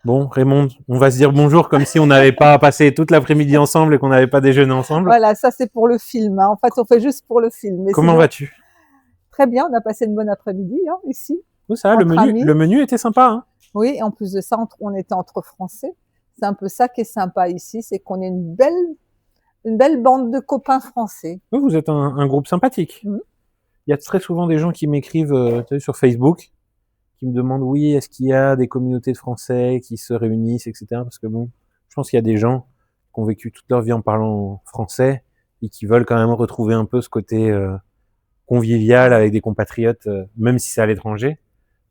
Bon, Raymond, on va se dire bonjour comme si on n'avait pas passé toute l'après-midi ensemble et qu'on n'avait pas déjeuné ensemble. Voilà, ça c'est pour le film. Hein. En fait, on fait juste pour le film. Mais Comment sinon, vas-tu? très bien, on a passé une bonne après-midi hein, ici, Oui, ça va, entre amis. le menu était sympa. Hein. Oui, et en plus de ça, on était entre Français. C'est un peu ça qui est sympa ici, c'est qu'on est une belle bande de copains français. Oui, vous êtes un groupe sympathique. Mmh. Il y a très souvent des gens qui m'écrivent sur Facebook, qui me demandent oui, est-ce qu'il y a des communautés de Français qui se réunissent, etc. Parce que bon, je pense qu'il y a des gens qui ont vécu toute leur vie en parlant français et qui veulent quand même retrouver un peu ce côté convivial avec des compatriotes, même si c'est à l'étranger.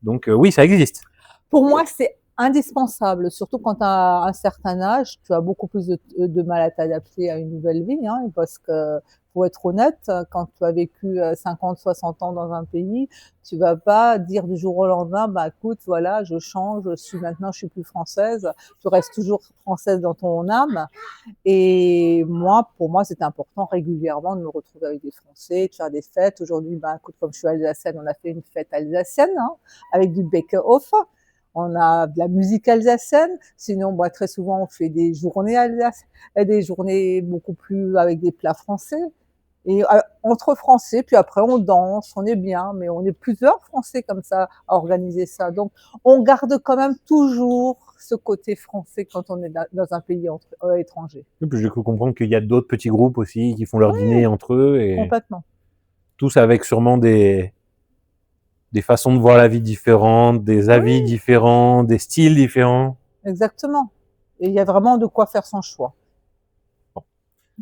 Donc oui, ça existe. Pour moi, c'est indispensable, surtout quand tu as un certain âge, tu as beaucoup plus de mal à t'adapter à une nouvelle vie, hein, parce que, pour être honnête, quand tu as vécu 50, 60 ans dans un pays, tu vas pas dire du jour au lendemain, bah écoute, voilà, je change, je suis plus française. Tu restes toujours française dans ton âme. Et moi, pour moi, c'est important régulièrement de me retrouver avec des Français, de faire des fêtes. Aujourd'hui, bah écoute, comme je suis alsacienne, on a fait une fête alsacienne, hein, avec du Bäckerhof. On a de la musique alsacienne. Sinon, bah, très souvent, on fait des journées alsaciennes, des journées beaucoup plus avec des plats français. Et entre Français, puis après on danse, on est bien, mais on est plusieurs Français comme ça à organiser ça. Donc, on garde quand même toujours ce côté français quand on est dans un pays étranger. Et puis j'ai cru comprendre qu'il y a d'autres petits groupes aussi qui font leur dîner entre eux et Complètement. tous avec sûrement des façons de voir la vie différentes, des avis Oui, différents, des styles différents. exactement. Et il y a vraiment de quoi faire son choix.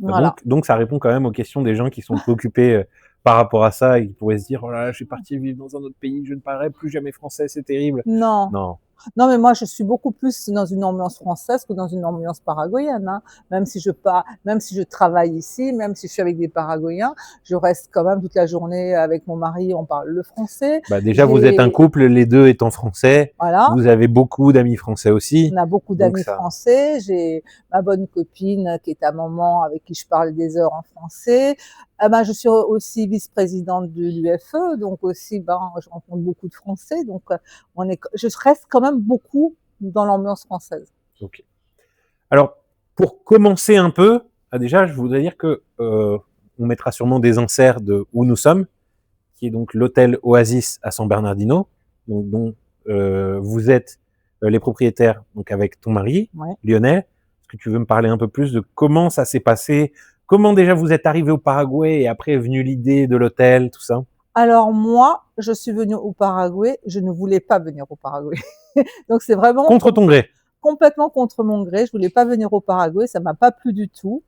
Voilà. Donc ça répond quand même aux questions des gens qui sont préoccupés par rapport à ça et qui pourraient se dire oh là là, je suis parti vivre dans un autre pays, je ne parlerai plus jamais français, c'est terrible. Non. Non. Non, mais moi, je suis beaucoup plus dans une ambiance française que dans une ambiance paraguayenne. Hein. Même si je travaille ici, même si je suis avec des Paraguayens, je reste quand même toute la journée avec mon mari, on parle le français. Bah déjà vous êtes un couple, les deux étant français, Voilà, vous avez beaucoup d'amis français aussi, on a beaucoup donc d'amis ça. français. J'ai ma bonne copine qui est à maman avec qui je parle des heures en français. Ben, je suis aussi vice-présidente de l'UFE, donc aussi, ben, je rencontre beaucoup de Français. Donc, je reste quand même beaucoup dans l'ambiance française. Ok. Alors pour commencer un peu, déjà je voudrais dire que on mettra sûrement des inserts de où nous sommes, qui est donc l'hôtel Oasis à San Bernardino, donc, dont vous êtes les propriétaires, donc avec ton mari, Ouais. Lionel. Est-ce que tu veux me parler un peu plus de comment ça s'est passé? Comment déjà vous êtes arrivé au Paraguay et après est venue l'idée de l'hôtel, tout ça? Alors moi, je suis venue au Paraguay, je ne voulais pas venir au Paraguay. Donc c'est vraiment Contre ton gré? complètement contre mon gré. Je voulais pas venir au Paraguay, ça m'a pas plu du tout.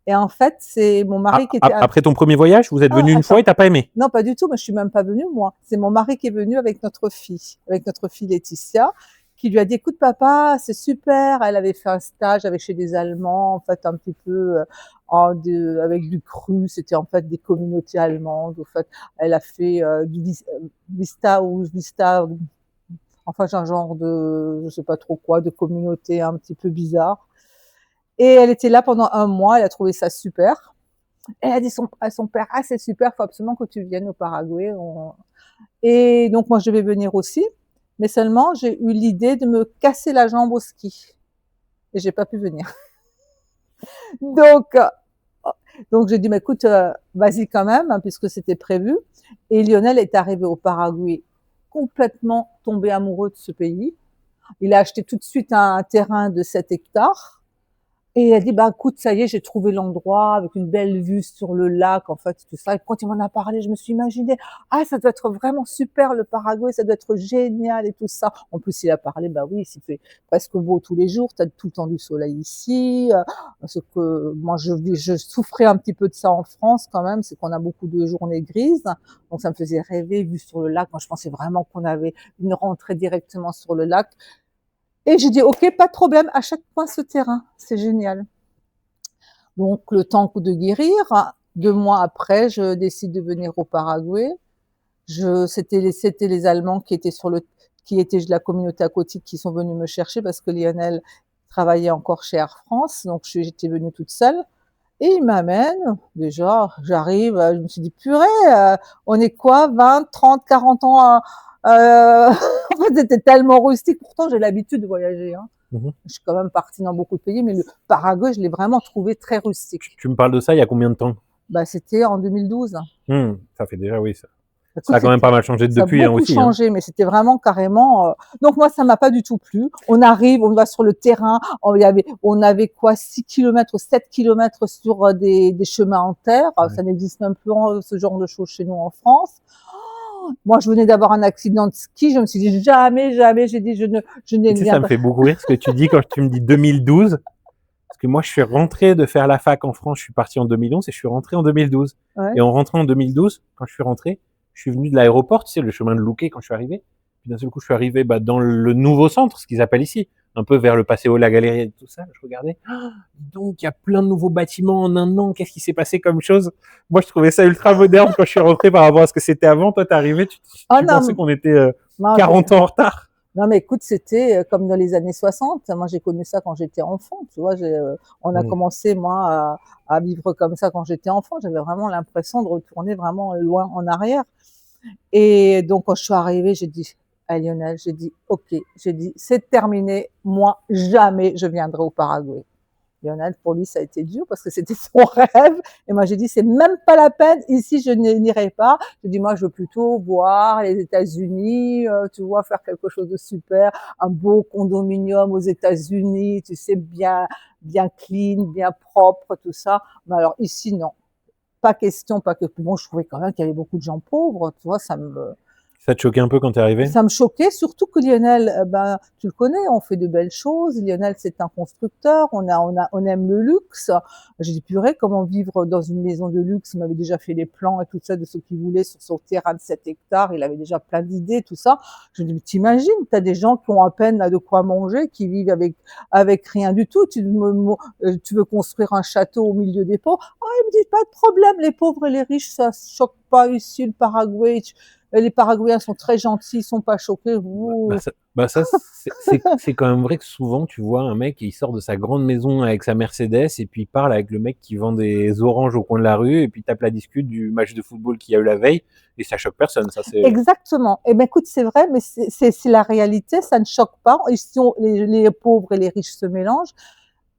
Et en fait, c'est mon mari qui était Après ton premier voyage, vous êtes venu une fois attends. et t'as pas aimé? Non, pas du tout, mais je suis même pas venue moi. C'est mon mari qui est venu avec notre fille Laetitia, qui lui a dit: «Écoute papa, c'est super». Elle avait fait un stage avec chez des Allemands, en fait, un petit peu, avec du cru. C'était en fait des communautés allemandes. En fait, elle a fait Vista, enfin, c'est un genre de, je sais pas trop quoi, de communauté un petit peu bizarre. Et elle était là pendant un mois. Elle a trouvé ça super. Elle a dit à son père: «Ah, c'est super, faut absolument que tu viennes au Paraguay». Et donc, moi, je vais venir aussi. Mais seulement, j'ai eu l'idée de me casser la jambe au ski. Et j'ai pas pu venir. Donc, j'ai dit: «Mais écoute, vas-y quand même, hein», puisque c'était prévu. Et Lionel est arrivé au Paraguay complètement tombé amoureux de ce pays. Il a acheté tout de suite un terrain de 7 hectares. Et elle dit: «Bah, écoute, ça y est, j'ai trouvé l'endroit avec une belle vue sur le lac», en fait, tout ça. Et quand il m'en a parlé, je me suis imaginée: «Ah, ça doit être vraiment super le Paraguay, ça doit être génial et tout ça». En plus, il a parlé, bah oui, il fait presque beau tous les jours, tu as tout le temps du soleil ici, ce que moi je souffrais un petit peu de ça en France quand même, c'est qu'on a beaucoup de journées grises, donc ça me faisait rêver, vue sur le lac. Moi, je pensais vraiment qu'on avait une rentrée directement sur le lac. Et j'ai dit: «OK, pas de problème, achète-moi ce terrain, c'est génial». Donc le temps de guérir, 2 mois après, je décide de venir au Paraguay. C'était les Allemands qui étaient de la communauté aquatique qui sont venus me chercher parce que Lionel travaillait encore chez Air France, donc j'étais venue toute seule. Et ils m'amènent. Déjà, j'arrive, je me suis dit: «Purée, on est quoi? 20, 30, 40 ans En fait, c'était tellement rustique. Pourtant, j'ai l'habitude de voyager, hein. Mhm. Je suis quand même partie dans beaucoup de pays, mais le Paraguay, je l'ai vraiment trouvé très rustique. Tu me parles de ça il y a combien de temps? Bah, c'était en 2012. Ça fait déjà, oui, ça Écoute, a quand même pas mal changé ça a depuis, hein, beaucoup aussi. Hein. changé, mais c'était vraiment carrément. Donc moi, ça m'a pas du tout plu. On arrive, on va sur le terrain. On avait quoi, 6 kilomètres ou 7 kilomètres sur des chemins en terre. Ouais. Ça n'existe même plus ce genre de choses chez nous en France. Moi, je venais d'avoir un accident de ski. Je me suis dit jamais, jamais. J'ai dit je n'aime Tu sais, ça me fait beaucoup rire ce que tu dis quand tu me dis 2012. Parce que moi, je suis rentré de faire la fac en France. Je suis parti en 2011 et je suis rentré en 2012. Ouais. Et en rentrant en 2012, quand je suis rentré, je suis venu de l'aéroport, tu sais, le chemin de Louquet quand je suis arrivé. Puis d'un seul coup, je suis arrivé dans le nouveau centre, ce qu'ils appellent ici, un peu vers le Paseo La Galerie et tout ça. Je regardais. Donc, il y a plein de nouveaux bâtiments en un an. Qu'est-ce qui s'est passé comme chose? Moi, je trouvais ça ultra moderne quand je suis rentré par rapport à ce que c'était avant. Toi, t'es arrivé, tu pensais qu'on était 40 ans en retard. Non, mais écoute, c'était comme dans les années 60. Moi, j'ai connu ça quand j'étais enfant. Tu vois, on a commencé, moi, à vivre comme ça quand j'étais enfant. J'avais vraiment l'impression de retourner vraiment loin en arrière. Et donc, quand je suis arrivée, j'ai dit à Lionel, j'ai dit, OK, j'ai dit, c'est terminé. Moi, jamais je viendrai au Paraguay. Lionel, pour lui, ça a été dur parce que c'était son rêve. Et moi, j'ai dit, c'est même pas la peine. Ici, je n'irai pas. J'ai dit, moi, je veux plutôt voir les États-Unis, tu vois, faire quelque chose de super, un beau condominium aux États-Unis, tu sais, bien clean, bien propre, tout ça. Mais alors, ici, non. Pas question, pas que. Bon, je trouvais quand même qu'il y avait beaucoup de gens pauvres, tu vois, Ça te choquait un peu quand t'es arrivé? Ça me choquait, surtout que Lionel, tu le connais, on fait de belles choses. Lionel, c'est un constructeur, on aime le luxe. J'ai dit, purée, comment vivre dans une maison de luxe? Il m'avait déjà fait les plans et tout ça de ce qu'il voulait sur son terrain de 7 hectares. Il avait déjà plein d'idées, tout ça. Je dis, t'imagines, t'as des gens qui ont à peine de quoi manger, qui vivent avec rien du tout. Tu veux construire un château au milieu des pauvres. Ah, il me dit, pas de problème, les pauvres et les riches, ça se choque pas ici, le Paraguay. Les Paraguayens sont très gentils, ils sont pas choqués. C'est quand même vrai que souvent, tu vois un mec, il sort de sa grande maison avec sa Mercedes et puis il parle avec le mec qui vend des oranges au coin de la rue et puis tape la discute du match de football qu'il y a eu la veille et ça choque personne. Ça, c'est... Exactement. Eh ben, écoute, c'est vrai, mais c'est la réalité, ça ne choque pas. Ici, les pauvres et les riches se mélangent.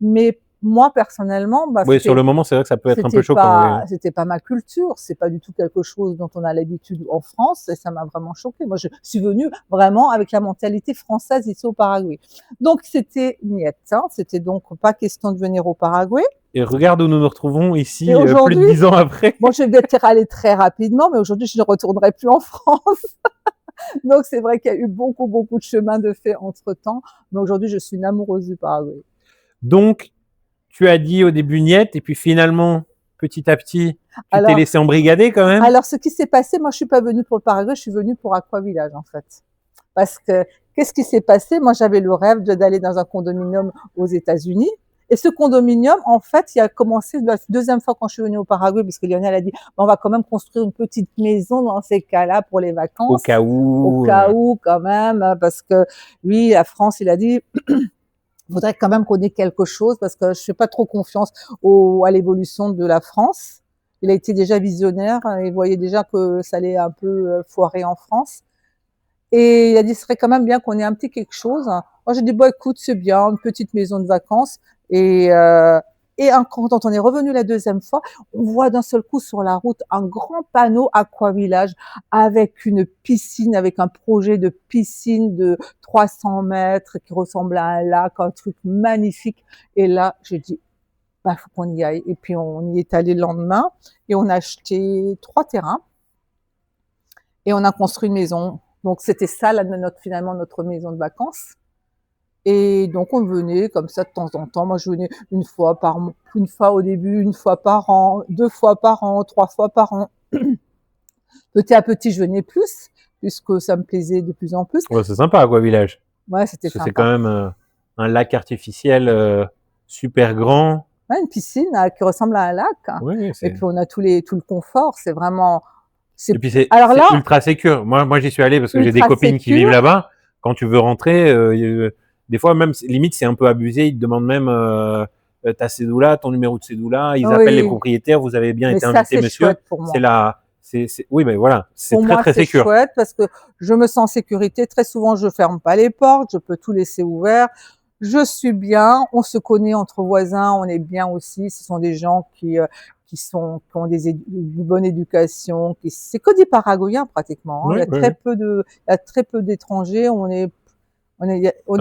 Mais moi, personnellement, oui, sur le moment, c'est vrai que ça peut être un peu choquant. C'était pas ma culture, c'est pas du tout quelque chose dont on a l'habitude en France, et ça m'a vraiment choqué. Moi, je suis venue vraiment avec la mentalité française ici au Paraguay. Donc, c'était niet, hein. C'était donc pas question de venir au Paraguay. Et regarde où nous nous retrouvons ici, plus de 10 ans après. Bon, je vais peut-être aller très rapidement, mais aujourd'hui, je ne retournerai plus en France. Donc, c'est vrai qu'il y a eu beaucoup, beaucoup de chemin de fait entre-temps, mais aujourd'hui, je suis une amoureuse du Paraguay. Donc, tu as dit au début niet, et puis finalement, petit à petit, tu t'es laissé embrigader quand même. Alors, ce qui s'est passé, moi, je suis pas venue pour le Paraguay, je suis venue pour Aquavillage, en fait. Parce que, qu'est-ce qui s'est passé? Moi, j'avais le rêve d'aller dans un condominium aux États-Unis. Et ce condominium, en fait, il a commencé la deuxième fois quand je suis venue au Paraguay, puisque Lionel a dit, on va quand même construire une petite maison dans ces cas-là pour les vacances. Au cas où. Au cas où, quand même, parce que lui, la France, il a dit, il faudrait quand même qu'on ait quelque chose parce que je fais pas trop confiance à l'évolution de la France. Il a été déjà visionnaire et voyait déjà que ça allait un peu foirer en France. Et il a dit, ce serait quand même bien qu'on ait un petit quelque chose. Moi, j'ai dit, bon, écoute, c'est bien, une petite maison de vacances. Et quand on est revenu la deuxième fois, on voit d'un seul coup sur la route un grand panneau Aquavillage avec une piscine, avec un projet de piscine de 300 mètres qui ressemble à un lac, un truc magnifique. Et là, j'ai dit, bah, faut qu'on y aille. Et puis, on y est allé le lendemain et on a acheté 3 terrains et on a construit une maison. Donc, c'était ça, finalement, notre maison de vacances. Et donc, on venait comme ça de temps en temps. Moi, je venais une fois au début, une fois par an, 2 fois par an, 3 fois par an. Petit à petit, je venais plus, puisque ça me plaisait de plus en plus. Ouais, c'est sympa, Aquavillage. Ouais, c'était sympa. C'est quand même un lac artificiel super grand. Ouais, une piscine qui ressemble à un lac. Oui, et puis, on a tout le confort. C'est vraiment... Et puis, c'est ultra sécure. Moi, j'y suis allé parce que j'ai des copines qui vivent là-bas. Quand tu veux rentrer... des fois, même, limite, c'est un peu abusé. Ils te demandent même ta cédula, ton numéro de cédula. Ils appellent les propriétaires. Vous avez bien été invité, monsieur. Oui, mais voilà, c'est Pour très moi, très c'est sécure. chouette parce que je me sens en sécurité. Très souvent, je ferme pas les portes, je peux tout laisser ouvert. Je suis bien, on se connaît entre voisins, on est bien aussi. Ce sont des gens qui ont une bonne éducation. C'est que des Paraguayens pratiquement. Hein. Oui, oui, oui. Il y a très peu d'étrangers. On est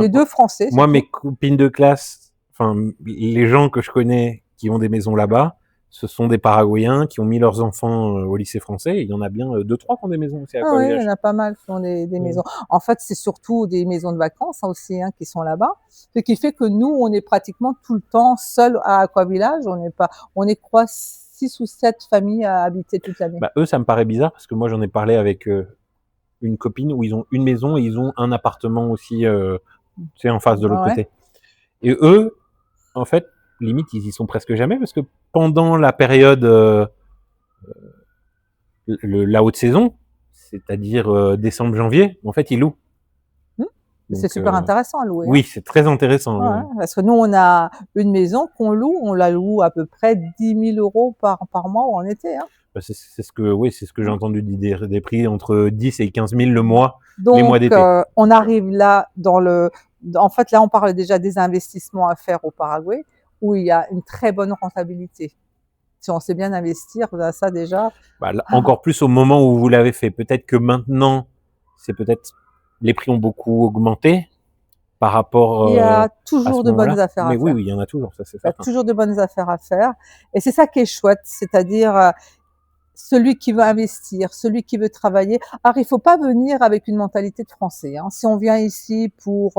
deux Français, c'est Moi, mes tout. copines de classe, enfin, les gens que je connais qui ont des maisons là-bas, ce sont des Paraguayens qui ont mis leurs enfants au lycée français. Et il y en a bien deux, trois qui ont des maisons aussi à Ah oui, il y en Aquavillage. a pas mal qui ont des maisons. En fait, c'est surtout des maisons de vacances hein, aussi qui sont là-bas. Ce qui fait que nous, on est pratiquement tout le temps seuls à Aquavillage. On est quoi, 6 ou 7 familles à habiter toute l'année. Bah, eux, ça me paraît bizarre parce que moi, j'en ai parlé avec une copine où ils ont une maison et ils ont un appartement aussi, tu sais, en face de l'autre Ouais. côté. Et eux, en fait, limite, ils y sont presque jamais parce que pendant la période, la haute saison, c'est-à-dire décembre-janvier, en fait, ils louent. Hmm. C'est Donc, super intéressant à louer. Hein. oui, c'est très intéressant. Ouais, parce que nous, on a une maison qu'on loue, on la loue à peu près 10 000 euros par mois en été. Hein. Bah, c'est ce que, oui, c'est ce que j'ai entendu des prix entre 10 et 15 000 le mois, les mois Donc, d'été. on arrive là en fait, là, on parle déjà des investissements à faire au Paraguay, où il y a une très bonne rentabilité. Si on sait bien investir, ça déjà. Bah, encore plus au moment où vous l'avez fait. Peut-être que maintenant, les prix ont beaucoup augmenté par rapport Il y a à ce toujours de bonnes moment-là. affaires Mais à oui, faire. oui, il y en a toujours, ça c'est Il y a certain. toujours de bonnes affaires à faire. Et c'est ça qui est chouette, c'est-à-dire celui qui veut investir, celui qui veut travailler. Alors, il faut pas venir avec une mentalité de Français. Hein. Si on vient ici pour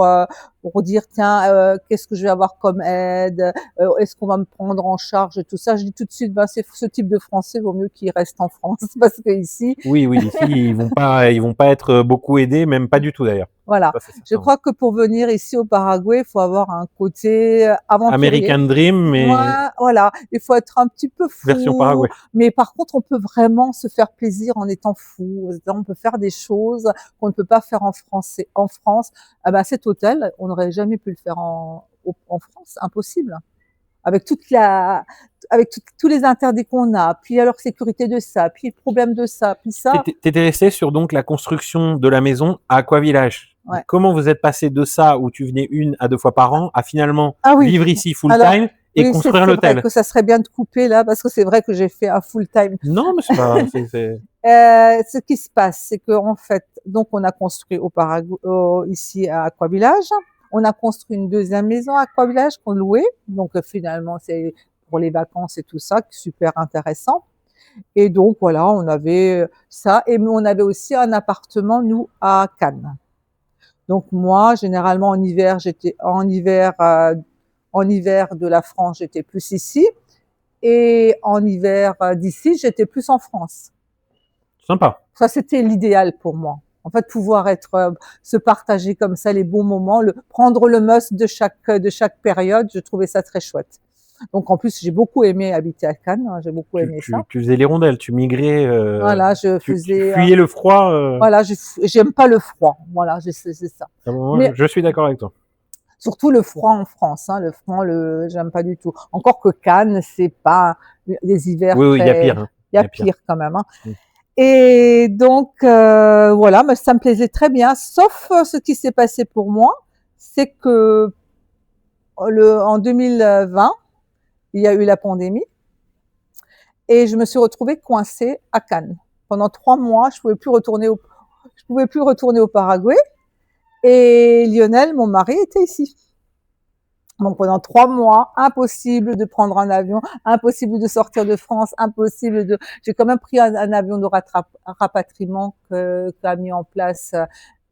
dire tiens, qu'est-ce que je vais avoir comme aide, est-ce qu'on va me prendre en charge, tout ça, je dis tout de suite, c'est ce type de Français vaut mieux qu'il reste en France parce que ici, Oui, oui, ici, ils vont pas être beaucoup aidés, même pas du tout d'ailleurs. voilà. Ça, c'est Je certain. crois que pour venir ici au Paraguay, il faut avoir un côté aventurier. American Dream, mais Ouais, voilà, il faut être un petit peu version fou, Paraguay. mais par contre, on peut vraiment se faire plaisir en étant fou. On peut faire des choses qu'on ne peut pas faire en français. En France, ah ben, cet hôtel, on n'aurait jamais pu le faire en France, impossible. Avec tous les interdits qu'on a, puis alors sécurité de ça, puis problème de ça, puis ça. T'étais resté sur donc la construction de la maison à Aquavillage. Ouais. Comment vous êtes passé de ça où tu venais 1 à 2 fois par an à finalement Ah oui. vivre ici full Alors, time et oui, c'est construire vrai l'hôtel? que ça serait bien de couper là, parce que c'est vrai que j'ai fait un full time. Non, mais c'est pas. Ce qui se passe, c'est qu'en fait, donc on a construit au Paraguay, ici à Aquavillage. On a construit une deuxième maison à Aquavillage qu'on louait. Donc finalement, c'est pour les vacances et tout ça, super intéressant. Et donc voilà, on avait ça. Et on avait aussi un appartement, nous, à Cannes. Donc moi, généralement en hiver, en hiver de la France, j'étais plus ici. Et en hiver d'ici, j'étais plus en France. Sympa. Ça, c'était l'idéal pour moi. En fait, pouvoir se partager comme ça les bons moments, prendre le must de chaque période, je trouvais ça très chouette. Donc, en plus, j'ai beaucoup aimé habiter à Cannes, hein, j'ai beaucoup aimé ça. Tu faisais l'hirondelle, tu migrais. Voilà, tu fuyais le froid. Voilà, j'aime pas le froid. Voilà, c'est ça. Moi, Mais je suis d'accord avec toi. surtout le froid en France, hein, le froid, j'aime pas du tout. Encore que Cannes, c'est pas des hivers Oui, oui, il y a très, pire. Hein. il y a pire quand même. Hein. Mm. Et donc, voilà, mais ça me plaisait très bien. Sauf ce qui s'est passé pour moi, c'est que en 2020, il y a eu la pandémie et je me suis retrouvée coincée à Cannes. Pendant 3 mois, je pouvais plus retourner au Paraguay. Et Lionel, mon mari, était ici. Donc pendant 3 mois, impossible de prendre un avion, impossible de sortir de France, J'ai quand même pris un avion de rapatriement qu'a mis en place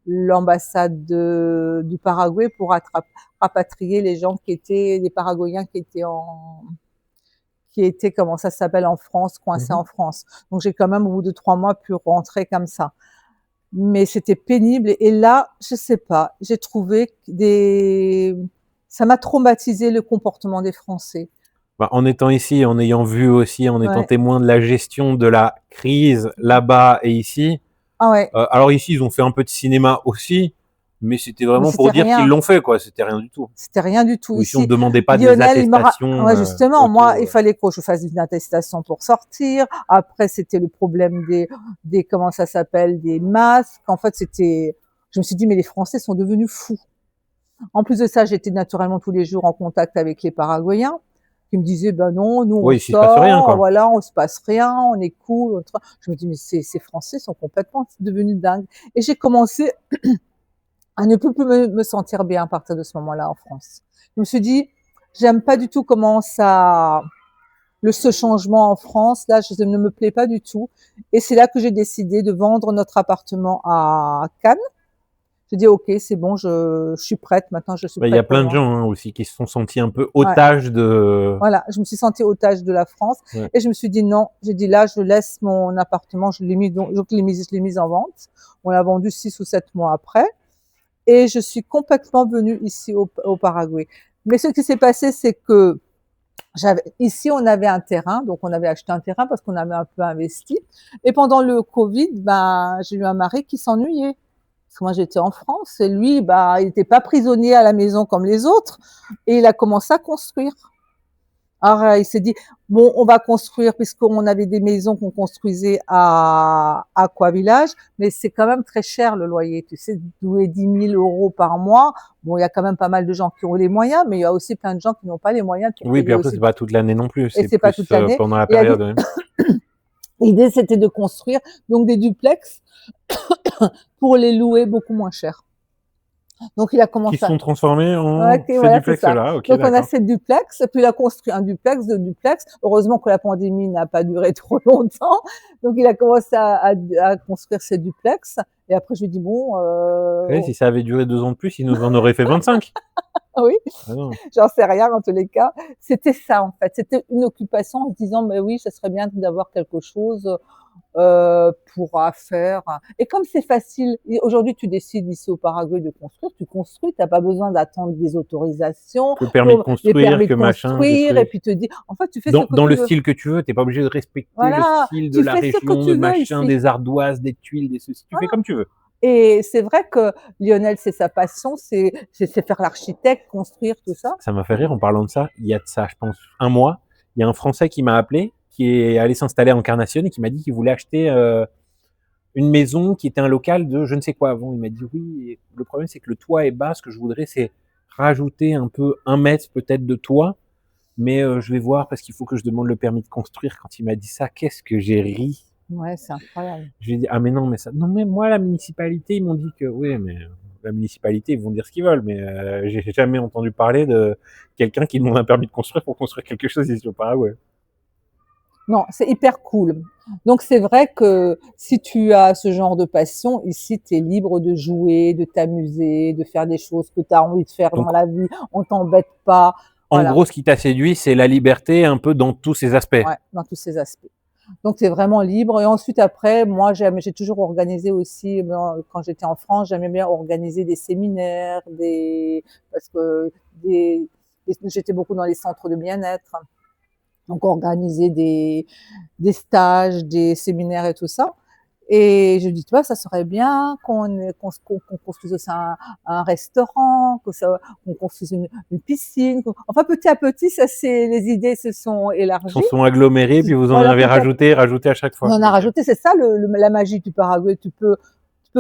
l'ambassade du Paraguay pour rapatrier les gens les Paraguayens qui étaient, comment ça s'appelle, en France, coincés en France. Donc j'ai quand même au bout de 3 mois pu rentrer comme ça. Mais c'était pénible. Et là, je sais pas, j'ai trouvé ça m'a traumatisé le comportement des Français. Bah, en étant ici, en ayant vu aussi, en étant Ouais. témoin de la gestion de la crise là-bas et ici. Ah ouais. Alors ici, ils ont fait un peu de cinéma aussi, Mais c'était Mais vraiment pour c'était dire qu'ils rien. l'ont fait, quoi. C'était rien du tout. C'était rien du tout. Ou si on ne Ici, demandait pas des Lionel, attestations ouais, justement, moi, auto. il fallait que je fasse une attestation pour sortir. Après, c'était le problème comment ça s'appelle, des masques. En fait, je me suis dit, mais les Français sont devenus fous. En plus de ça, j'étais naturellement tous les jours en contact avec les Paraguayens qui me disaient, ben non, nous, on Oui, s'il se passe rien, sort, quoi. voilà, on se passe rien, on est cool. Je me dis, mais ces Français sont complètement devenus dingues. Et j'ai commencé à ne plus me sentir bien à partir de ce moment-là en France. Je me suis dit, j'aime pas du tout comment ce changement en France, là, je ne me plaît pas du tout. Et c'est là que j'ai décidé de vendre notre appartement à Cannes. J'ai dit, OK, c'est bon, je suis prête. Maintenant, je suis Bah, il y a prête pour plein de moi. gens, hein, aussi qui se sont sentis un peu Ouais. otages de. Voilà, je me suis sentie otage de la France Ouais. et je me suis dit non. J'ai dit là, je laisse mon appartement, je l'ai mis en vente. On l'a vendu 6 ou 7 mois après et je suis complètement venue ici au Paraguay. Mais ce qui s'est passé, c'est que ici, on avait un terrain, donc on avait acheté un terrain parce qu'on avait un peu investi. Et pendant le Covid, ben, j'ai eu un mari qui s'ennuyait. Parce que moi, j'étais en France et lui, bah, il n'était pas prisonnier à la maison comme les autres et il a commencé à construire. Alors, il s'est dit, bon, on va construire, puisqu'on avait des maisons qu'on construisait à Aquavillage, mais c'est quand même très cher le loyer. Tu sais, louer 10 000 € par mois. Bon, il y a quand même pas mal de gens qui ont les moyens, mais il y a aussi plein de gens qui n'ont pas les moyens pour Oui, puis payer après, c'est aussi. pas toute l'année non plus. Et C'est c'est pas toute plus l'année. pendant la Et période. Ouais. l'idée, c'était de construire donc des duplex pour les louer beaucoup moins cher. Donc, il a Qui commencé sont transformés en Ok, ces voilà, c'est ça. duplex-là. Ok, Donc, on a d'accord. ces duplex, puis il a construit un duplex, deux duplex. Heureusement que la pandémie n'a pas duré trop longtemps. Donc, il a commencé à construire ces duplex. Et après, je lui ai dit, bon, Ouais, si ça avait duré 2 ans de plus, ils nous en auraient fait 25. oui, Ah non. j'en sais rien en tous les cas. C'était ça, en fait. C'était une occupation en se disant, mais oui, ça serait bien d'avoir quelque chose pour faire. Et comme c'est facile, aujourd'hui tu décides ici au Paraguay de construire, tu construis, tu n'as pas besoin d'attendre des autorisations, Que permis de pour les construire, permis que de machin, que construire, et truc. puis te dis, en fait, tu fais ce que Dans tu le veux. style que tu veux, t'es pas obligé de respecter le Voilà, style de tu la fais ce que région, de tu veux machin, ici. des ardoises, des tuiles, des ceci. Tu fais comme tu veux. Et c'est vrai que Lionel, c'est sa passion, c'est faire l'architecte, construire, tout ça. Ça m'a fait rire en parlant de ça. Il y a de ça, je pense, un mois. Il y a un Français qui m'a appelé, qui est allé s'installer à Encarnacion et qui m'a dit qu'il voulait acheter une maison qui était un local de je ne sais quoi avant. Il m'a dit oui, le problème c'est que le toit est bas. Ce que je voudrais, c'est rajouter un peu 1 mètre peut-être de toit. Mais je vais voir parce qu'il faut que je demande le permis de construire. Quand il m'a dit ça, qu'est-ce que j'ai ri. Ouais, c'est incroyable. Je lui ai dit ah mais non, mais ça. Non, mais moi, la municipalité, ils m'ont dit que oui, mais la municipalité, ils vont dire ce qu'ils veulent. Mais j'ai jamais entendu parler de quelqu'un qui demande un permis de construire pour construire quelque chose ici au Paraguay. Non, c'est hyper cool. Donc c'est vrai que si tu as ce genre de passion, ici tu es libre de jouer, de t'amuser, de faire des choses que tu as envie de faire Donc, dans la vie, on t'embête pas. en Voilà, gros, ce qui t'a séduit, c'est la liberté un peu dans tous ses aspects. ouais, dans tous ces aspects. Donc tu es vraiment libre. Et ensuite après, moi j'ai toujours organisé aussi, quand j'étais en France, j'aimais bien organiser des séminaires, parce que j'étais beaucoup dans les centres de bien-être. Donc organiser des stages, des séminaires et tout ça. Et je dis, tu vois, ça serait bien qu'on construise aussi un restaurant, qu'on construise une piscine. Enfin, petit à petit, les idées se sont Ils élargies. se sont agglomérés, puis vous en Voilà, avez rajouté à chaque on fois. en a Ok. rajouté. C'est ça la magie du Paraguay. Tu peux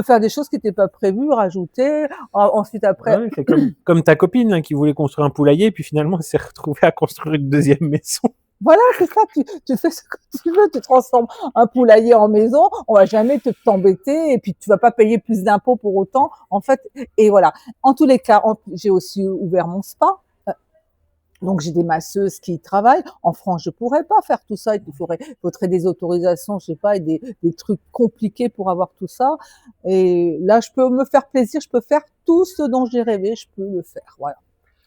faire des choses qui n'étaient pas prévues, rajouter. Ensuite, après, Ouais, c'est comme ta copine hein, qui voulait construire un poulailler, puis finalement elle s'est retrouvée à construire une deuxième maison. voilà, c'est ça, tu fais ce que tu veux, tu transformes un poulailler en maison, on va jamais t'embêter et puis tu vas pas payer plus d'impôts pour autant, en fait, et voilà. En tous les cas, j'ai aussi ouvert mon spa. Donc j'ai des masseuses qui y travaillent. En France, je pourrais pas faire tout ça. Il faudrait des autorisations, je sais pas, et des trucs compliqués pour avoir tout ça. Et là, je peux me faire plaisir, je peux faire tout ce dont j'ai rêvé, je peux le faire. Voilà.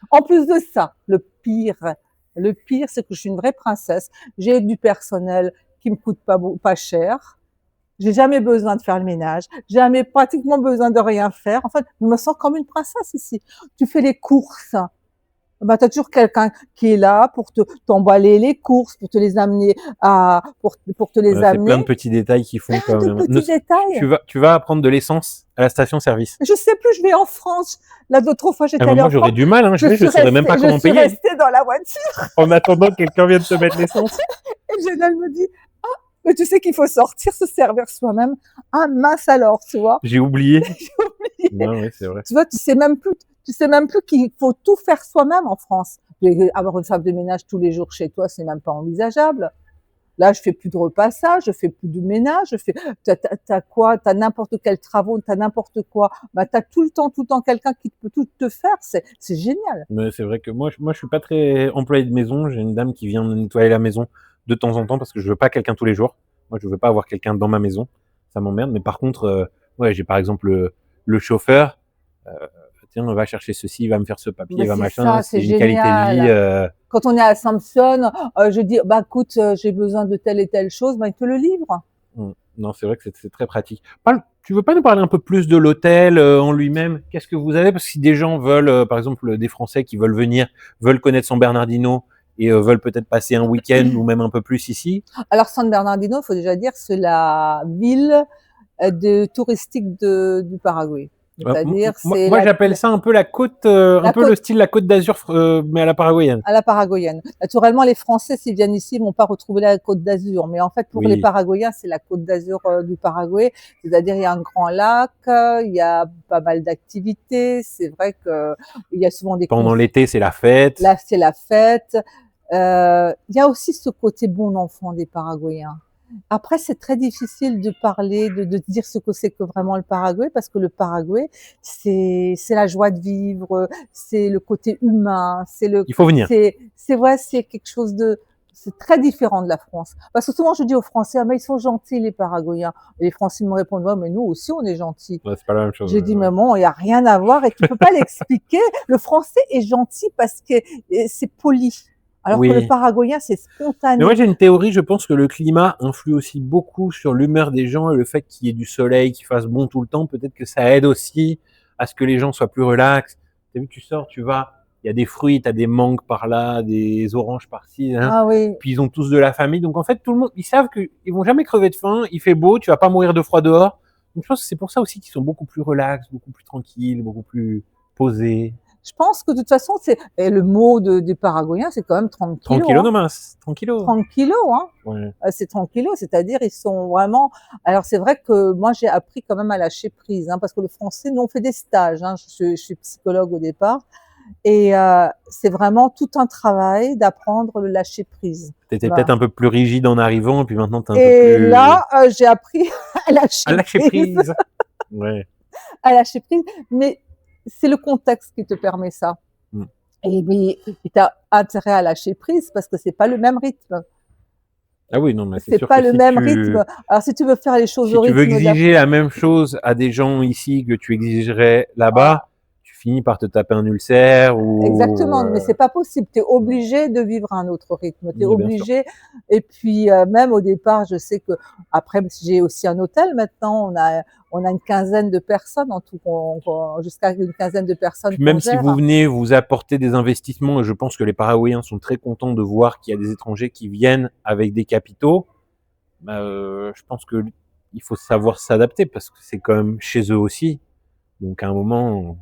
En plus de ça, le pire, c'est que je suis une vraie princesse. J'ai du personnel qui me coûte pas cher. J'ai jamais besoin de faire le ménage. Jamais pratiquement besoin de rien faire. En fait, je me sens comme une princesse ici. Tu fais les courses. Bah, tu as toujours quelqu'un qui est là pour t'emballer les courses, pour te les amener pour te les Ouais, c'est plein de amener. petits détails qui font Plein quand de même. petits détails. Tu vas prendre de l'essence à la station-service. Je sais plus, je vais en France. Là, l'autre fois, Ah, j'étais mais allée moi, en j'aurais France. du mal, hein, je saurais même pas Je comment suis payer. restée dans la voiture. En attendant que quelqu'un vienne te mettre l'essence. Et Génial me dit, ah, mais tu sais qu'il faut sortir, se servir soi-même. Ah, mince alors, tu vois. J'ai oublié. J'ai oublié. Non, oui, c'est vrai. Tu vois, tu sais même plus qu'il faut tout faire soi-même en France. Avoir une femme de ménage tous les jours chez toi, c'est même pas envisageable. Là, je fais plus de repassage, je fais plus de ménage, t'as quoi, t'as n'importe quel travaux, t'as n'importe quoi. Bah, t'as tout le temps quelqu'un qui peut tout te faire. C'est génial. Mais c'est vrai que moi, je suis pas très employé de maison. J'ai une dame qui vient me nettoyer la maison de temps en temps parce que je veux pas quelqu'un tous les jours. Moi, je veux pas avoir quelqu'un dans ma maison. Ça m'emmerde. Mais par contre, ouais, j'ai par exemple le chauffeur. Euh, Tiens, on va chercher ceci, il va me faire ce papier, Mais va c'est machin. ça, C'est c'est une qualité de vie. génial. Quand on est à Samson, je dis, bah écoute, j'ai besoin de telle et telle chose, bah il te le livre. Non, c'est vrai que c'est très pratique. Tu veux pas nous parler un peu plus de l'hôtel en lui-même? Qu'est-ce que vous avez? Parce que si des gens veulent, par exemple, des Français qui veulent venir, veulent connaître San Bernardino et veulent peut-être passer un week-end ou même un peu plus ici. Alors San Bernardino, il faut déjà dire, c'est la ville touristique du Paraguay. C'est-à-dire, c'est Moi, j'appelle ça un peu la côte, un la peu le côte style la côte d'Azur, mais à la paraguayenne. à la paraguayenne. Naturellement, les Français, s'ils viennent ici, ils vont pas retrouver la côte d'Azur. Mais en fait, pour les Oui, Paraguayens, c'est la côte d'Azur du Paraguay. C'est-à-dire, il y a un grand lac, il y a pas mal d'activités. C'est vrai que il y a souvent des pendant l'été, c'est la fête. Là, c'est la fête. Il y a aussi ce côté bon enfant des Paraguayens. Après, c'est très difficile de parler, de dire ce que c'est que vraiment le Paraguay, parce que le Paraguay, c'est la joie de vivre, c'est le côté humain, Il faut venir. c'est vrai, c'est quelque chose c'est très différent de la France. Parce que souvent, je dis aux Français, ah, mais ils sont gentils, les Paraguayens. Et les Français me répondent, ouais, mais nous aussi, on est gentils. Ouais, c'est pas la même chose. J'ai dit, mais bon, il n'y a rien à voir et tu peux pas l'expliquer. Le français est gentil parce que c'est poli. Alors que le Oui. paraguayen, c'est Mais spontané. moi, j'ai une théorie. Je pense que le climat influe aussi beaucoup sur l'humeur des gens et le fait qu'il y ait du soleil, qu'il fasse bon tout le temps. Peut-être que ça aide aussi à ce que les gens soient plus relax. T'as vu, tu sors, tu vas, il y a des fruits, t'as des mangues par là, des oranges par-ci, hein. Ah oui. Puis ils ont tous de la famille. Donc en fait, tout le monde, ils savent qu'ils vont jamais crever de faim. Il fait beau, tu vas pas mourir de froid dehors. Donc je pense que c'est pour ça aussi qu'ils sont beaucoup plus relax, beaucoup plus tranquilles, beaucoup plus posés. Je pense que de toute façon, et le mot des Paraguayens, c'est quand même 30 kilos. Tranquillo Hein. nomás, tranquillo. 30 kilos, hein. Ouais. C'est 30 kilos, c'est-à-dire ils sont vraiment. Alors c'est vrai que moi j'ai appris quand même à lâcher prise, hein, parce que le français, nous on fait des stages. Hein, je suis psychologue au départ, et c'est vraiment tout un travail d'apprendre le lâcher prise. T'étais Voilà. peut-être un peu plus rigide en arrivant, puis maintenant t'es un peu Et plus... là, j'ai appris à à lâcher prise, prise. Ouais. à lâcher prise. Mais c'est le contexte qui te permet ça. Mm. Et tu as intérêt à lâcher prise parce que c'est pas le même rythme. Ah oui, non, mais c'est C'est sûr pas que le même rythme. Alors si tu veux faire les choses si au tu veux rythme exiger la même chose à des gens ici que tu exigerais là-bas, tu finis par te taper un ulcère ou... Exactement, mais c'est pas possible. Tu es obligé de vivre un autre rythme. Tu es Oui, bien sûr. obligé. Et puis même au départ, je sais que après j'ai aussi un hôtel maintenant. On a une quinzaine de personnes en tout, jusqu'à une quinzaine de personnes Puis qu'on même si gère. vous venez vous apporter des investissements, et je pense que les Paraguayens sont très contents de voir qu'il y a des étrangers qui viennent avec des capitaux, je pense que il faut savoir s'adapter parce que c'est quand même chez eux aussi. Donc à un moment,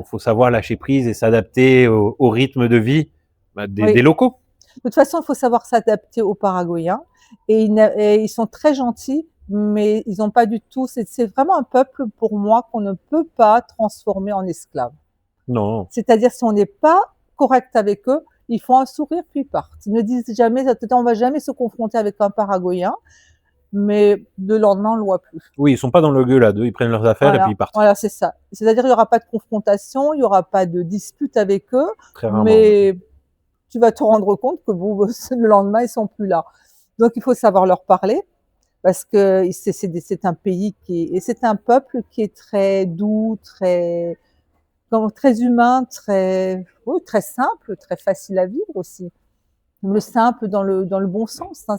faut savoir lâcher prise et s'adapter au rythme de vie Oui. des locaux. De toute façon, il faut savoir s'adapter aux Paraguayens. Et ils sont très gentils, mais ils n'ont pas du tout. C'est vraiment un peuple, pour moi, qu'on ne peut pas transformer en esclave. Non. C'est-à-dire, si on n'est pas correct avec eux, ils font un sourire puis ils partent. Ils ne disent jamais, on va jamais se confronter avec un Paraguayen, mais le lendemain, on ne le voit plus. Oui, ils sont pas dans le gueule à deux, ils prennent leurs affaires et puis ils partent. Voilà, c'est ça. C'est-à-dire, il n'y aura pas de confrontation, il n'y aura pas de dispute avec eux, Très rarement. mais tu vas te rendre compte que le lendemain, ils sont plus là. Donc, il faut savoir leur parler parce que c'est un pays et c'est un peuple qui est très doux, très humain, oui, très simple, très facile à vivre aussi. Le simple dans le bon sens. Hein,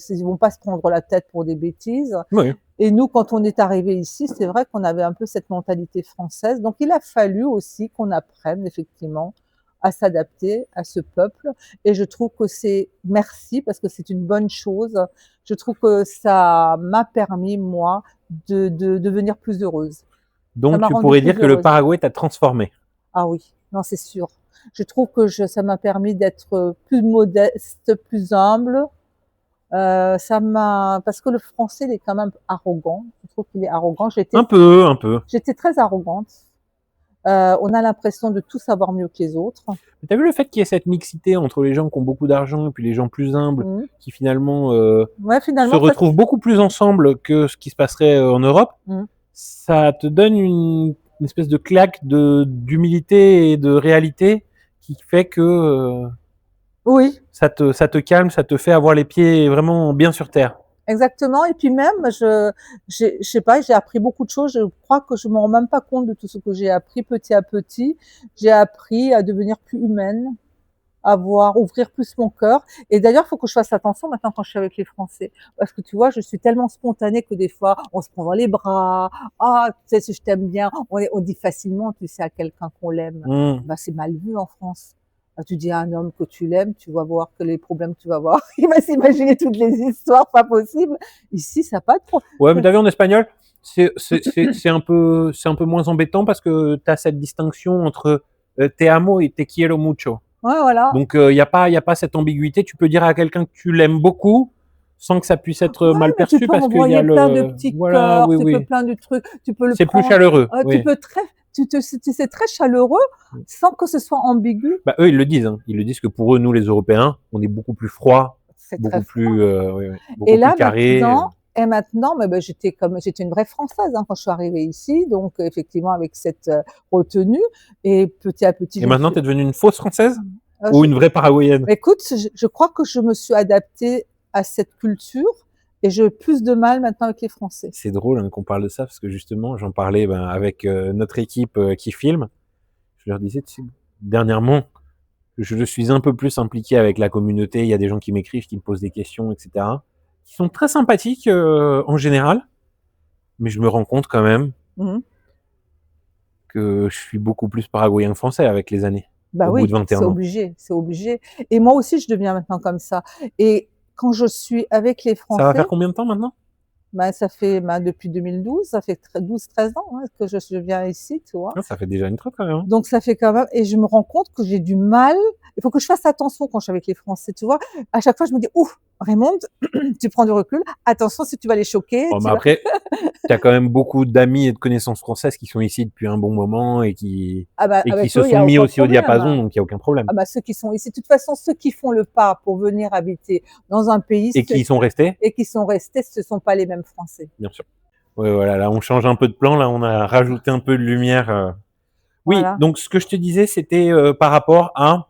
ils vont pas se prendre la tête pour des bêtises. Oui. Et nous, quand on est arrivé ici, c'est vrai qu'on avait un peu cette mentalité française. Donc, il a fallu aussi qu'on apprenne effectivement à s'adapter à ce peuple et je trouve que c'est merci parce que c'est une bonne chose. Je trouve que ça m'a permis, moi, de devenir plus heureuse. Ça Donc m'a tu rendue pourrais dire plus que le heureuse. Paraguay t'a transformée. Ah oui, non, c'est sûr. Je trouve que ça m'a permis d'être plus modeste, plus humble. Parce que le français, il est quand même arrogant. Je trouve qu'il est arrogant. Un peu, un peu. J'étais très arrogante. On a l'impression de tout savoir mieux que les autres. T'as vu le fait qu'il y ait cette mixité entre les gens qui ont beaucoup d'argent et puis les gens plus humbles, Mmh. qui finalement Ouais, se finalement, en fait, retrouvent beaucoup plus ensemble que ce qui se passerait en Europe, mmh. ça te donne une espèce de claque d'humilité et de réalité qui fait que Oui, ça te calme, ça te fait avoir les pieds vraiment bien sur terre. exactement. Et puis même, je sais pas, j'ai appris beaucoup de choses. Je crois que je me rends même pas compte de tout ce que j'ai appris petit à petit. J'ai appris à devenir plus humaine, ouvrir plus mon cœur. Et d'ailleurs, il faut que je fasse attention maintenant quand je suis avec les Français. Parce que tu vois, je suis tellement spontanée que des fois, on se prend dans les bras. Ah, tu sais, si je t'aime bien. On dit facilement, tu sais, à quelqu'un qu'on l'aime. Mmh. Bah, c'est mal vu en France. Tu dis à un homme que tu l'aimes, tu vas voir que les problèmes que tu vas voir. Il va s'imaginer toutes les histoires pas possibles. Ici, ça n'a pas de problème. Ouais, mais t'as vu en espagnol, c'est un peu moins embêtant parce que t'as cette distinction entre te amo et te quiero mucho. Ouais, voilà. Donc y a pas cette ambiguïté. Tu peux dire à quelqu'un que tu l'aimes beaucoup sans que ça puisse être Ouais, mal mais tu perçu peux parce qu'il y a envoyer plein de le petits voilà, cœurs, oui, tu peux oui. plein de trucs, tu peux le C'est plus prendre, chaleureux, tu oui. peux tu sais très chaleureux sans que ce soit ambigu. Bah, eux, ils le disent, hein. Ils le disent que pour eux, nous, les Européens, on est beaucoup plus froid, C'est très beaucoup froid. plus, oui, oui, Et beaucoup plus là carré. maintenant, mais ben, j'étais une vraie Française hein, quand je suis arrivée ici, donc effectivement avec cette retenue et petit à petit Et je me maintenant, suis, t'es devenue une fausse française ou je- une vraie paraguayenne? écoute, je crois que je me suis adaptée à cette culture et j'ai plus de mal maintenant avec les Français. C'est drôle hein, qu'on parle de ça parce que justement, j'en parlais avec notre équipe qui filme. Je leur disais, tu sais, dernièrement, je suis un peu plus impliqué avec la communauté. Il y a des gens qui m'écrivent, qui me posent des questions, etc. Qui sont très sympathiques en général, mais je me rends compte quand même Mhm. que je suis beaucoup plus paraguayen que français avec les années, Bah au bout de oui, 21 ans. c'est obligé. Et moi aussi, je deviens maintenant comme ça. Et quand je suis avec les Ça va faire Français, combien de temps maintenant? bah, ça fait depuis 2012, ça fait 12-13 ans hein, que je viens ici, tu vois. Ah, ça fait déjà une trotte quand même. Hein. Donc ça fait quand même, et je me rends compte que j'ai du mal. Il faut que je fasse attention quand je suis avec les Français, tu vois. À chaque fois, je me dis, ouf, Raymond, tu prends du recul. Attention, si tu vas les choquer, Bon, tu mais vas. après, tu as quand même beaucoup d'amis et de connaissances françaises qui sont ici depuis un bon moment et Ah bah, qui avec se eux, il y sont a mis aucun aussi au problème. diapason, donc il n'y a aucun problème. Ah bah, ceux qui sont ici, de toute façon, ceux qui font le pas pour venir habiter dans un pays Et qui y sont restés, et qui sont restés, ce ne sont pas les mêmes Français. bien sûr. Ouais, voilà, là, on change un peu de plan, là, on a rajouté un peu de lumière. Oui, Voilà. donc ce que je te disais, c'était par rapport à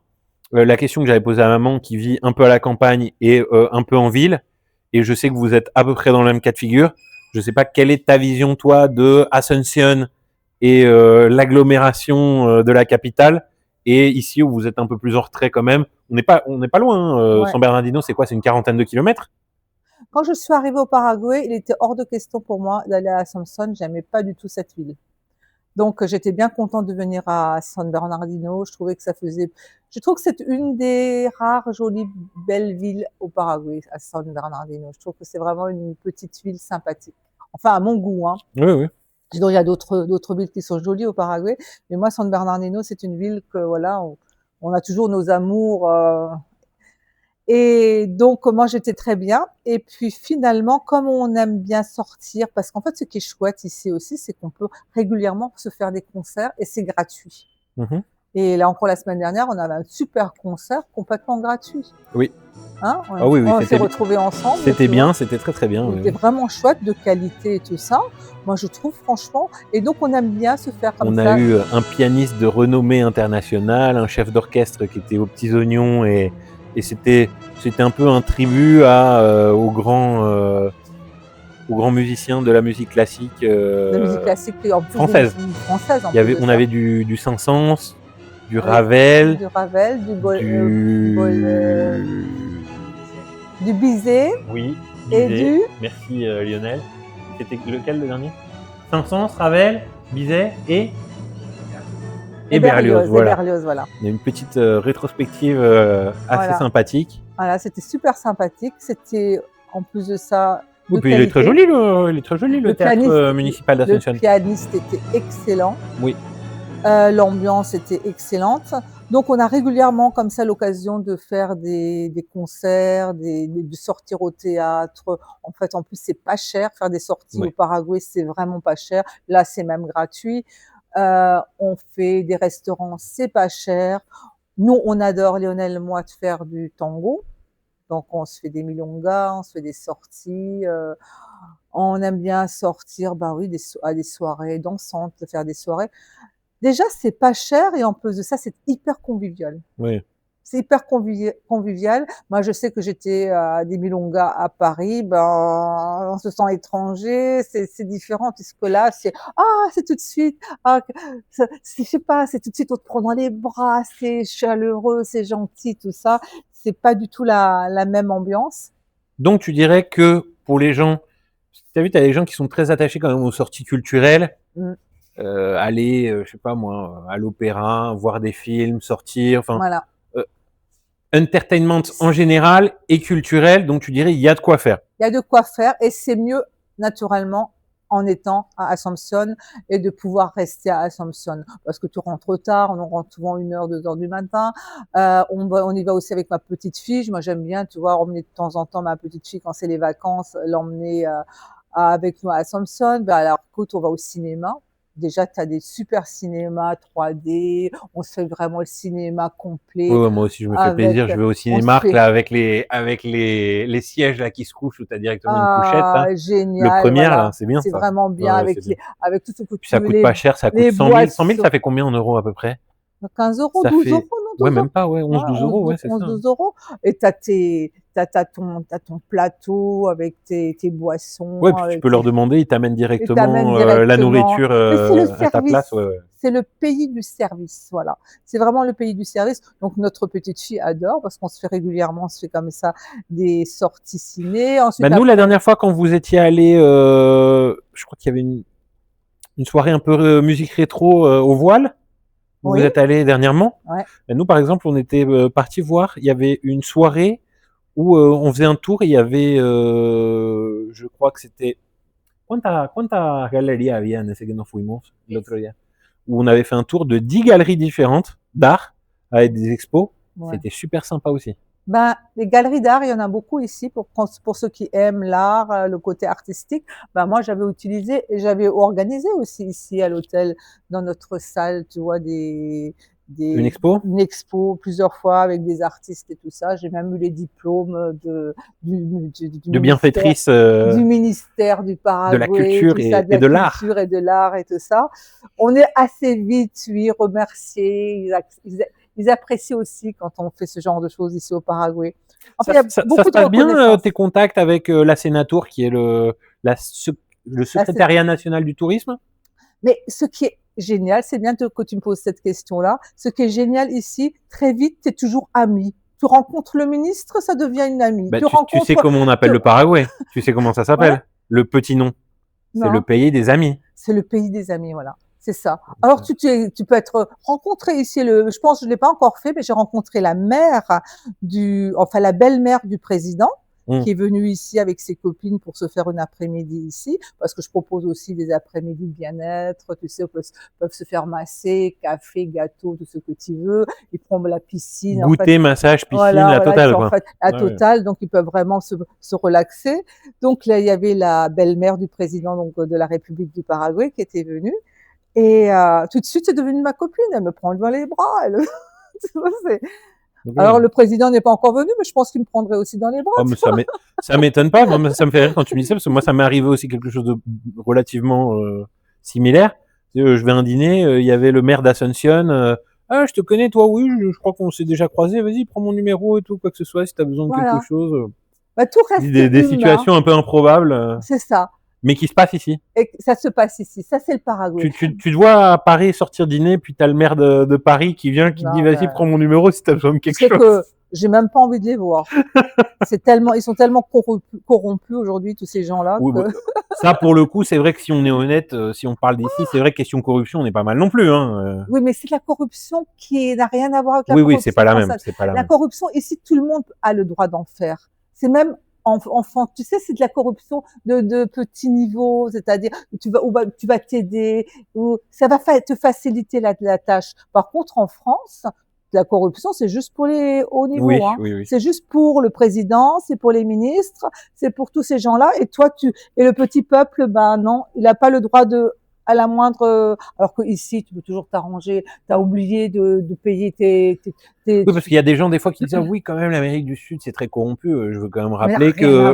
la question que j'avais posée à maman qui vit un peu à la campagne et un peu en ville. Et je sais que vous êtes à peu près dans le même cas de figure. Je sais pas quelle est ta vision, toi, de Asunción et l'agglomération de la capitale. Et ici, où vous êtes un peu plus en retrait quand même. On n'est pas loin. Hein. Ouais. San Bernardino, c'est quoi? C'est une quarantaine de kilomètres? Quand je suis arrivée au Paraguay, il était hors de question pour moi d'aller à Asunción. J'aimais pas du tout cette ville. Donc, j'étais bien contente de venir à San Bernardino. Je trouve que c'est une des rares jolies, belles villes au Paraguay, à San Bernardino. Je trouve que c'est vraiment une petite ville sympathique. Enfin, à mon goût, hein. Oui, oui. Sinon, il y a d'autres villes qui sont jolies au Paraguay. Mais moi, San Bernardino, c'est une ville que, voilà, on a toujours nos amours, et donc, moi, j'étais très bien. Et puis, finalement, comme on aime bien sortir, parce qu'en fait, ce qui est chouette ici aussi, c'est qu'on peut régulièrement se faire des concerts et c'est gratuit. Mhm. Et là encore, la semaine dernière, on avait un super concert complètement gratuit. Oui. Hein, Ah oui, oui, on s'est retrouvés ensemble. C'était tu bien, vois. c'était très très bien. C'était Oui. vraiment chouette, de qualité et tout ça. Moi, je trouve, franchement. Et donc, on aime bien se faire comme On ça. a eu un pianiste de renommée internationale, un chef d'orchestre qui était aux Petits Oignons et c'était un peu un tribut aux grands musiciens de la musique classique De musique classique, et en plus française. française. Il y avait, on avait du Saint-Saëns, du Oui, Ravel, du Ravel, du du Bizet oui, et Bizet. du Merci Lionel. C'était lequel le dernier? Saint-Saëns, Ravel, Bizet et et Berlioz, voilà. Voilà. Il y a une petite rétrospective assez sympathique. Voilà, c'était super sympathique. C'était, en plus de ça, Oui, puis il est très joli le théâtre municipal d'Asunción. Le pianiste était excellent. Oui. L'ambiance était excellente. Donc on a régulièrement comme ça l'occasion de faire des concerts, de sortir au théâtre. En fait, en plus, c'est pas cher. Faire des sorties au Paraguay, c'est vraiment pas cher. Là, c'est même gratuit. On fait des restaurants, c'est pas cher. Nous, on adore, Lionel et moi, de faire du tango. Donc on se fait des milongas, on se fait des sorties. On aime bien sortir, bah oui, à des soirées dansantes, faire des soirées. Déjà, c'est pas cher et en plus de ça, c'est hyper convivial. Oui. C'est hyper convivial. Moi, je sais que j'étais à des milongas à Paris, ben, on se sent étranger, c'est différent puisque là, c'est tout de suite, je sais pas, c'est tout de suite on te prend dans les bras, c'est chaleureux, c'est gentil, tout ça. C'est pas du tout la même ambiance. Donc, tu dirais que pour les gens, tu as vu, tu as des gens qui sont très attachés quand même aux sorties culturelles. Aller, je sais pas moi, à l'opéra, voir des films, sortir, enfin, voilà. Entertainment en général et culturel, donc tu dirais il y a de quoi faire. Il y a de quoi faire et c'est mieux naturellement en étant à Asunción et de pouvoir rester à Asunción parce que tu rentres tard, on rentre souvent 1h, 2h du matin. On y va aussi avec ma petite fille. Moi, j'aime bien, tu vois, emmener de temps en temps ma petite fille quand c'est les vacances, l'emmener avec nous à Asunción. Ben alors, écoute, on va au cinéma. Déjà, tu as des super cinémas 3D, on se fait vraiment le cinéma complet. Oui, moi aussi, je me fais plaisir. Je vais au Cinémark, là, avec les sièges là, qui se couchent où tu as directement une couchette. Hein. Génial. Le premier, là, c'est bien. C'est vraiment bien, avec tout ce que puis ça coûte pas cher, ça coûte 100 000. 100 000, ça fait combien en euros à peu près? 15 €, 12 €, non? Ouais, même pas, ouais, 11, 12 €, ouais, c'est ça. 12 €. Et t'as ton plateau avec tes boissons. Ouais, puis tu peux leur demander, ils t'amènent directement la nourriture à ta place. Ouais. C'est le pays du service, voilà. C'est vraiment le pays du service. Donc notre petite fille adore parce qu'on se fait régulièrement, on se fait comme ça des sorties ciné. Ensuite, nous, la dernière fois quand vous étiez allés, je crois qu'il y avait une soirée un peu musique rétro au Voile. Vous êtes allé dernièrement. Ouais. Nous, par exemple, on était partis voir. Il y avait une soirée où on faisait un tour. Et il y avait, je crois que c'était. ¿Cuántas galerías había en ese que nos fuimos el otro día? Où on avait fait un tour de 10 galeries différentes d'art avec des expos. Ouais. C'était super sympa aussi. Ben, les galeries d'art, il y en a beaucoup ici pour ceux qui aiment l'art, le côté artistique. Ben, moi, j'avais utilisé et j'avais organisé aussi ici à l'hôtel, dans notre salle, tu vois, une expo? Une expo plusieurs fois avec des artistes et tout ça. J'ai même eu les diplômes de bienfaitrice du ministère du Paraguay, de la culture et de l'art. Et de l'art et tout ça. On est assez vite, oui, remerciés. Ils apprécient aussi quand on fait ce genre de choses ici au Paraguay. Ça se passe bien tes contacts avec la Sénatour, qui est le secrétariat national du tourisme? Mais ce qui est génial, c'est bien que tu me poses cette question-là. Ce qui est génial ici, très vite, tu es toujours ami. Tu rencontres le ministre, ça devient une amie. Bah, tu sais comment on appelle le Paraguay? Tu sais comment ça s'appelle? Ouais. Le petit nom. C'est le pays des amis. C'est le pays des amis, voilà. C'est ça. Alors, tu peux être rencontré ici, je pense que je l'ai pas encore fait, mais j'ai rencontré la la belle-mère du président, qui est venue ici avec ses copines pour se faire une après-midi ici, parce que je propose aussi des après-midi de bien-être, tu sais, peuvent se faire masser, café, gâteau, tout ce que tu veux. Ils prennent la piscine. Goûter, massage, piscine, la totale, quoi. En fait, la totale, donc ils peuvent vraiment se relaxer. Donc là, il y avait la belle-mère du président donc, de la République du Paraguay qui était venue. Et tout de suite, c'est devenu ma copine. Elle me prend dans les bras. Alors, le président n'est pas encore venu, mais je pense qu'il me prendrait aussi dans les bras. Oh, mais ça m'étonne pas. Moi, ça me fait rire quand tu me dis ça, parce que moi, ça m'est arrivé aussi quelque chose de relativement similaire. Je vais à un dîner, il y avait le maire d'Asunción. Ah, je te connais, toi, oui, je crois qu'on s'est déjà croisés. Vas-y, prends mon numéro et tout, quoi que ce soit, si tu as besoin de quelque chose. Bah, tout reste des situations un peu improbables. C'est ça. Mais qui se passe ici. Et ça se passe ici. Ça, c'est le Paraguay. Tu te vois à Paris sortir dîner, puis t'as le maire de Paris qui vient, qui te dit, vas-y, prends mon numéro si t'as besoin de quelque chose. j'ai même pas envie de les voir. Ils sont tellement corrompus aujourd'hui, tous ces gens-là. Oui, Que... bah, ça, pour le coup, c'est vrai que si on est honnête, si on parle d'ici, c'est vrai que question corruption, on n'est pas mal non plus. Hein. Oui, mais c'est la corruption qui n'a rien à voir avec la Oui, c'est corruption pas la même, française. c'est pas la La même. corruption, ici, tout le monde a le droit d'en faire. C'est même enfant, tu sais, c'est de la corruption de petit niveau, c'est-à-dire tu vas t'aider, ou ça va te faciliter la tâche. Par contre, en France, la corruption, c'est juste pour les hauts niveaux. Hein. Oui. C'est juste pour le président, c'est pour les ministres, c'est pour tous ces gens-là. Et toi, et le petit peuple, ben non, il n'a pas le droit de à la moindre, alors que ici tu peux toujours t'arranger, t'as oublié de payer Oui, parce qu'il y a des gens des fois qui disent ah, oui, quand même l'Amérique du Sud c'est très corrompu. Je veux quand même Mais rappeler rien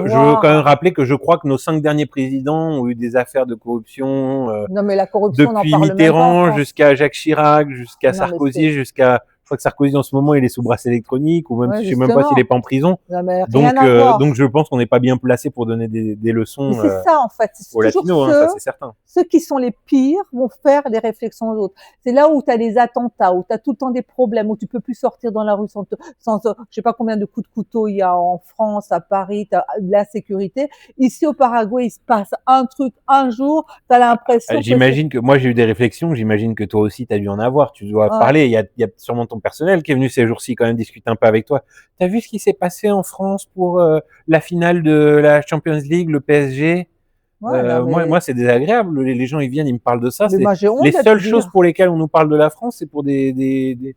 à que je crois que nos 5 derniers présidents ont eu des affaires de corruption non mais la corruption on n'en depuis parle même pas en Mitterrand France. jusqu'à Jacques Chirac, jusqu'à Non, Sarkozy, jusqu'à je crois que Sarkozy en ce moment il est sous bracelet électronique ou même ouais, je sais même pas s'il est pas en prison. Non, mais rien à voir. Donc je pense qu'on n'est pas bien placé pour donner des leçons. Mais c'est ça en fait, c'est aux latinos, hein, ça c'est certain. Ceux qui sont les pires vont faire des réflexions aux autres. C'est là où tu as des attentats, où tu as tout le temps des problèmes, où tu peux plus sortir dans la rue sans je sais pas combien de coups de couteau il y a en France, à Paris, tu as de la sécurité. Ici au Paraguay, il se passe un truc un jour, tu as l'impression j'imagine que moi j'ai eu des réflexions, j'imagine que toi aussi tu as dû en avoir, tu dois parler, il y a sûrement ton personnel qui est venu ces jours-ci quand même discuter un peu avec toi. Tu as vu ce qui s'est passé en France pour la finale de la Champions League, le PSG? Ouais, moi c'est désagréable, les gens ils viennent, ils me parlent de ça, mais moi, j'ai honte les de seules te choses dire. pour lesquelles on nous parle de la France, c'est pour des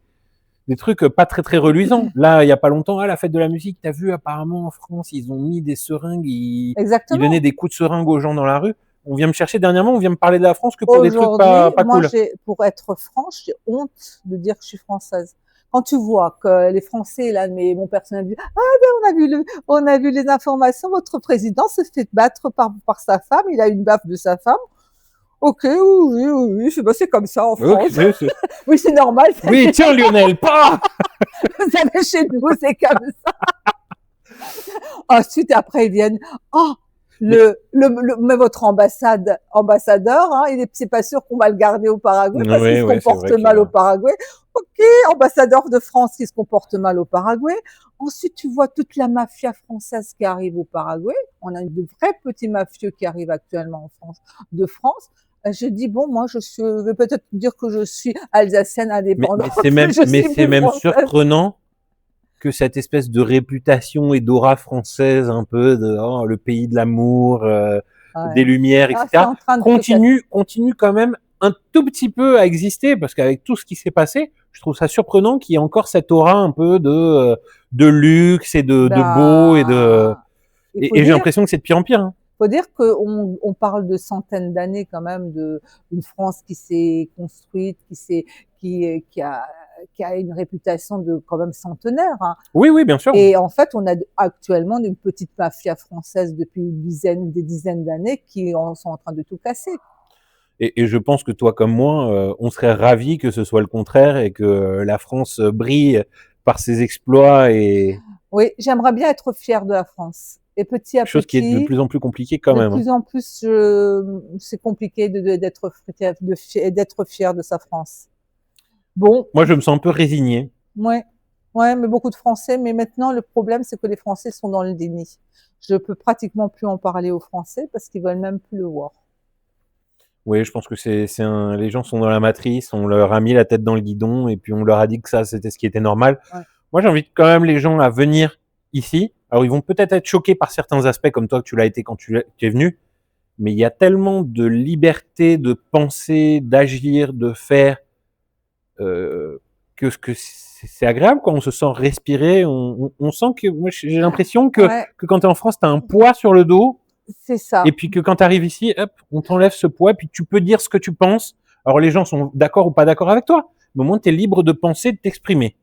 trucs pas très reluisants. Là, il y a pas longtemps, la fête de la musique, t'as vu apparemment en France, ils ont mis des seringues, ils donnaient des coups de seringue aux gens dans la rue. On vient me chercher dernièrement, on vient me parler de la France que pour des trucs pas moi, cool. pour être franche, j'ai honte de dire que je suis française. Quand tu vois que les Français, là, mais mon personnel dit, ah ben on a vu les informations, votre président se fait battre par sa femme, il a une baffe de sa femme. Ok, oui, c'est comme ça en France. Okay, oui, c'est normal. Oui, tiens Lionel, pas. Vous savez, chez nous, c'est comme ça. Ensuite, après, ils viennent, oh, mais votre ambassadeur, hein, c'est pas sûr qu'on va le garder au Paraguay parce qu'il se comporte mal au Paraguay. Ok, ambassadeur de France qui se comporte mal au Paraguay. Ensuite, tu vois toute la mafia française qui arrive au Paraguay. On a de vrais petits mafieux qui arrivent actuellement en France, de France. Je dis bon, moi, je vais peut-être dire que je suis alsacienne indépendante. Mais c'est même surprenant que cette espèce de réputation et d'aura française un peu de le pays de l'amour, des lumières, etc. continue quand même un tout petit peu à exister parce qu'avec tout ce qui s'est passé, je trouve ça surprenant qu'il y ait encore cette aura un peu de luxe et de beau et j'ai l'impression que c'est de pire en pire. Hein. Faut dire qu'on parle de centaines d'années quand même d'une France qui s'est construite, qui a une réputation de quand même centenaire. Hein. Oui, bien sûr. Et en fait, on a actuellement une petite mafia française depuis des dizaines d'années qui sont en train de tout casser. Et je pense que toi comme moi, on serait ravis que ce soit le contraire et que la France brille par ses exploits et. Oui, j'aimerais bien être fière de la France. Et petit à petit, chose qui est de plus en plus compliquée quand même. De plus en plus, c'est compliqué d'être fier de sa France. Bon. Moi, je me sens un peu résigné. Ouais, mais beaucoup de Français. Mais maintenant, le problème, c'est que les Français sont dans le déni. Je peux pratiquement plus en parler aux Français parce qu'ils veulent même plus le voir. Oui, je pense que les gens sont dans la matrice, on leur a mis la tête dans le guidon et puis on leur a dit que ça, c'était ce qui était normal. Ouais. Moi, j'invite quand même les gens à venir ici. Alors, ils vont peut-être être choqués par certains aspects, comme toi que tu l'as été quand tu es venu, mais il y a tellement de liberté de penser, d'agir, de faire, que c'est agréable, quoi. On se sent respirer, on sent que, moi, j'ai l'impression que quand tu es en France, tu as un poids sur le dos. C'est ça. Et puis que quand tu arrives ici, hop, on t'enlève ce poids, puis tu peux dire ce que tu penses. Alors les gens sont d'accord ou pas d'accord avec toi, mais au moins tu es libre de penser, de t'exprimer.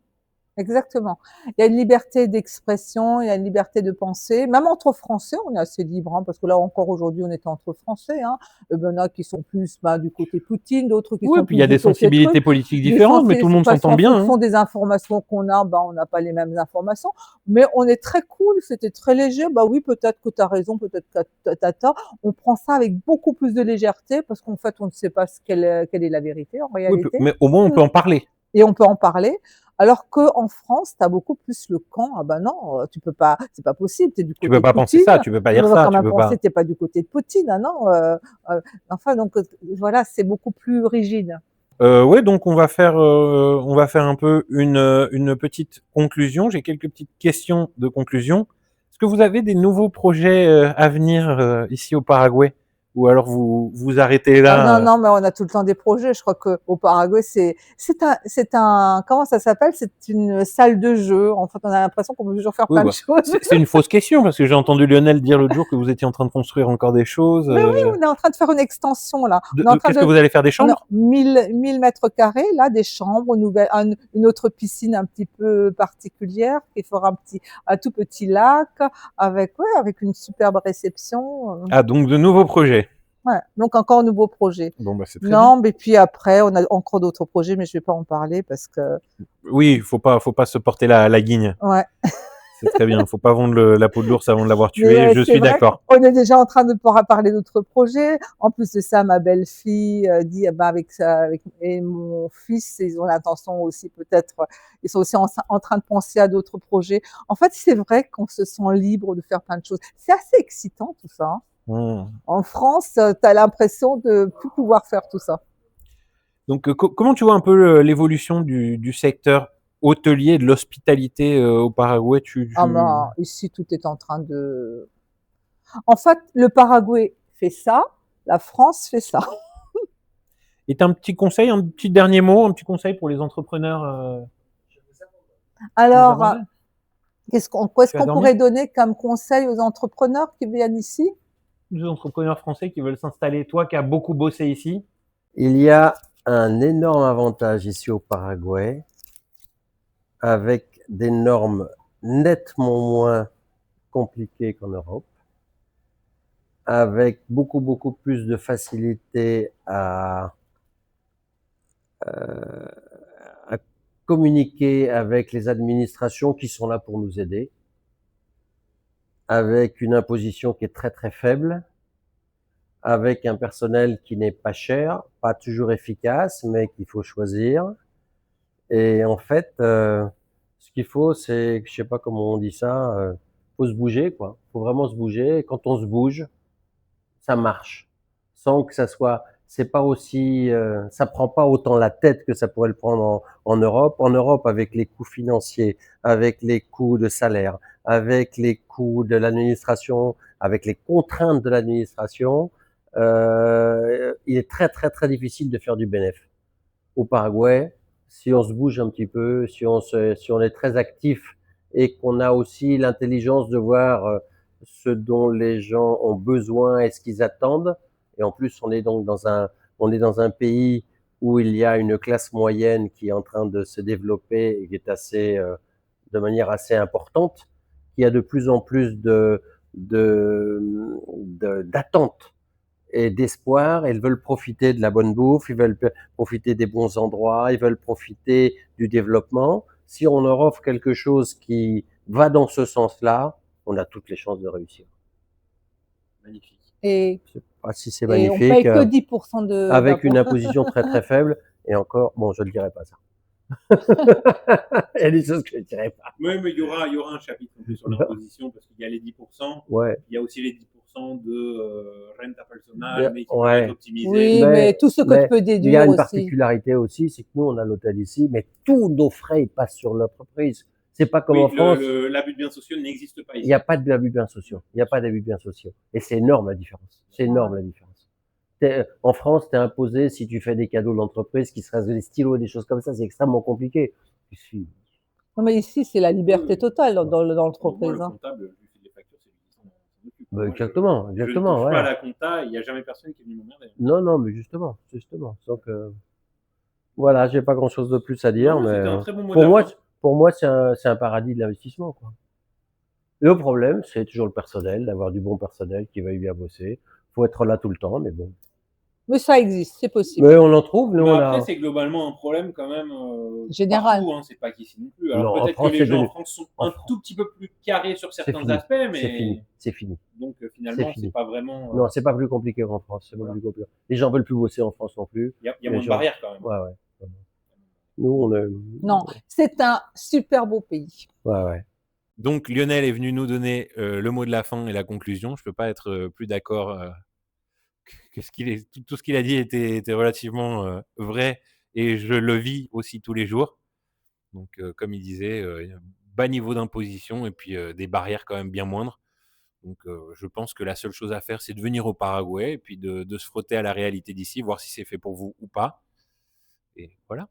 Exactement. Il y a une liberté d'expression, il y a une liberté de penser. Même entre Français, on est assez libre, hein, parce que là encore aujourd'hui, on était entre Français. Hein. Il y en a qui sont plus du côté Poutine, d'autres qui sont plus. Oui, puis il y a des sensibilités politiques différentes, mais tout le monde s'entend bien. En fonction des informations qu'on a, on n'a pas les mêmes informations. Mais on est très cool, c'était très léger. Oui, peut-être que tu as raison, peut-être que tu as tort. On prend ça avec beaucoup plus de légèreté, parce qu'en fait, on ne sait pas quelle est la vérité en réalité. Oui, mais au moins, on peut en parler. et on peut en parler. Alors qu'en France, tu as beaucoup plus le camp, ah ben non, tu peux pas, c'est pas possible, tu es du Tu peux côté de pas penser Poutine, ça, tu peux pas tu dire peux ça, quand tu même peux penser pas. que tu es pas du côté de Poutine, ah non, enfin donc voilà, c'est beaucoup plus rigide. Ouais, donc on va faire un peu une petite conclusion. J'ai quelques petites questions de conclusion. Est-ce que vous avez des nouveaux projets à venir ici au Paraguay, ou alors vous arrêtez Ah non, là non, mais on a tout le temps des projets. Je crois qu'au Paraguay, c'est un, comment ça s'appelle? C'est une salle de jeu. En fait, on a l'impression qu'on peut toujours faire Oui, plein de bah, choses. c'est une fausse question parce que j'ai entendu Lionel dire l'autre jour que vous étiez en train de construire encore des choses. Mais oui, on est en train de faire une extension là. On est en train Qu'est-ce que de, vous allez faire, des on a chambres? 1000 mètres carrés là, des chambres, une autre piscine un petit peu particulière qui fera un tout petit lac avec, ouais, avec une superbe réception. Ah, donc de nouveaux projets. Ouais, donc encore un nouveau projet. Bon, bah c'est très bien. Non, mais puis après, on a encore d'autres projets, mais je vais pas en parler parce que, Oui, faut pas se porter la guigne. ouais. C'est très bien. Faut pas vendre la peau de l'ours avant de l'avoir Mais tué. Je c'est suis vrai, d'accord. on est déjà en train de pouvoir parler d'autres projets. En plus de ça, ma belle-fille dit, ah ben avec et mon fils, ils ont l'intention aussi peut-être, ils sont aussi en train de penser à d'autres projets. En fait, c'est vrai qu'on se sent libre de faire plein de choses. C'est assez excitant tout ça, hein. Mmh. En France, tu as l'impression de plus pouvoir faire tout ça. Donc, comment tu vois un peu l'évolution du secteur hôtelier et de l'hospitalité au Paraguay? Ah ben, ici, tout est en train de... En fait, le Paraguay fait ça, la France fait ça. Et t'as un petit conseil, un petit dernier mot, un petit conseil pour les entrepreneurs nous Alors, abandonnent? qu'est-ce Tu vas qu'on dormir? pourrait donner comme conseil aux entrepreneurs qui viennent ici? Les entrepreneurs français qui veulent s'installer, toi qui as beaucoup bossé ici. Il y a un énorme avantage ici au Paraguay, avec des normes nettement moins compliquées qu'en Europe, avec beaucoup plus de facilité à communiquer avec les administrations qui sont là pour nous aider, avec une imposition qui est très faible, avec un personnel qui n'est pas cher, pas toujours efficace, mais qu'il faut choisir. Et en fait, ce qu'il faut, c'est, je sais pas comment on dit ça, faut se bouger, quoi. Faut vraiment se bouger. Et quand on se bouge, ça marche, sans que ça soit, c'est pas aussi, ça prend pas autant la tête que ça pourrait le prendre en Europe. En Europe, avec les coûts financiers, avec les coûts de salaire, avec les coûts de l'administration, avec les contraintes de l'administration, il est très difficile de faire du bénéfice. Au Paraguay, si on se bouge un petit peu, si on est très actif et qu'on a aussi l'intelligence de voir ce dont les gens ont besoin et ce qu'ils attendent. Et en plus, on est dans un pays où il y a une classe moyenne qui est en train de se développer et qui est de manière assez importante, qui a de plus en plus d'attentes et d'espoir. Ils veulent profiter de la bonne bouffe, ils veulent profiter des bons endroits, ils veulent profiter du développement. Si on leur offre quelque chose qui va dans ce sens-là, on a toutes les chances de réussir. Magnifique. Et, Je sais pas si c'est et on magnifique, paye que 10% avec une d'impôt. imposition très faible, et encore, bon, je ne dirais pas ça. Il y a des choses que je ne dirais pas. Oui, mais il y aura un chapitre en plus sur l'imposition parce qu'il y a les 10%, Ouais. il y a aussi les 10% de renta personnelle, mais qui peuvent Ouais. être optimisés. Oui, mais tout ce que tu peux il y a déduire une aussi. particularité aussi, c'est que nous, on a l'hôtel ici, mais tous nos frais ils passent sur l'entreprise. C'est pas comme en France. L'abus de biens sociaux n'existe pas ici. Il n'y a pas d'abus de biens sociaux. Il n'y a pas d'abus de biens sociaux. Et c'est énorme la différence. C'est énorme la différence. En France, tu es imposé si tu fais des cadeaux de l'entreprise, qui seraient des stylos, des choses comme ça, c'est extrêmement compliqué. Ici, Non, mais ici, c'est la liberté totale dans l'entreprise. Le Hein. comptable, lui, il fait les factures, c'est lui qui s'en occupe. bah, exactement, Je ne touche ouais. pas à la compta, il n'y a jamais personne qui est venu m'emmerder. Non, mais justement. Donc, voilà, j'ai pas grand chose de plus à dire, mais C'était un très bon mot pour moi, c'est un paradis de l'investissement, quoi. Le problème, c'est toujours le personnel, d'avoir du bon personnel qui veuille bien bosser. Faut être là tout le temps, mais bon. Mais ça existe, c'est possible. Mais on en trouve, nous, Mais on après, a. c'est globalement un problème quand même Général. partout, hein, c'est pas qu'ici non plus. Alors Non, en peut-être que France, les c'est gens en devenu- France sont en un tout petit peu plus carrés sur C'est certains fini. aspects, mais C'est fini. donc finalement, c'est pas vraiment. Non, c'est pas plus compliqué qu'en France. C'est pas plus compliqué. Les gens veulent plus bosser en France non plus. Il y a Les moins de gens- barrières quand même. Ouais. Nous, on est... Non, c'est un super beau pays. Ouais, ouais. Donc Lionel est venu nous donner le mot de la fin et la conclusion. Je peux pas être plus d'accord que tout ce qu'il a dit était relativement vrai et je le vis aussi tous les jours. Donc comme il disait, bas niveau d'imposition et puis des barrières quand même bien moindres. Donc je pense que la seule chose à faire, c'est de venir au Paraguay et puis de se frotter à la réalité d'ici, voir si c'est fait pour vous ou pas. Et voilà.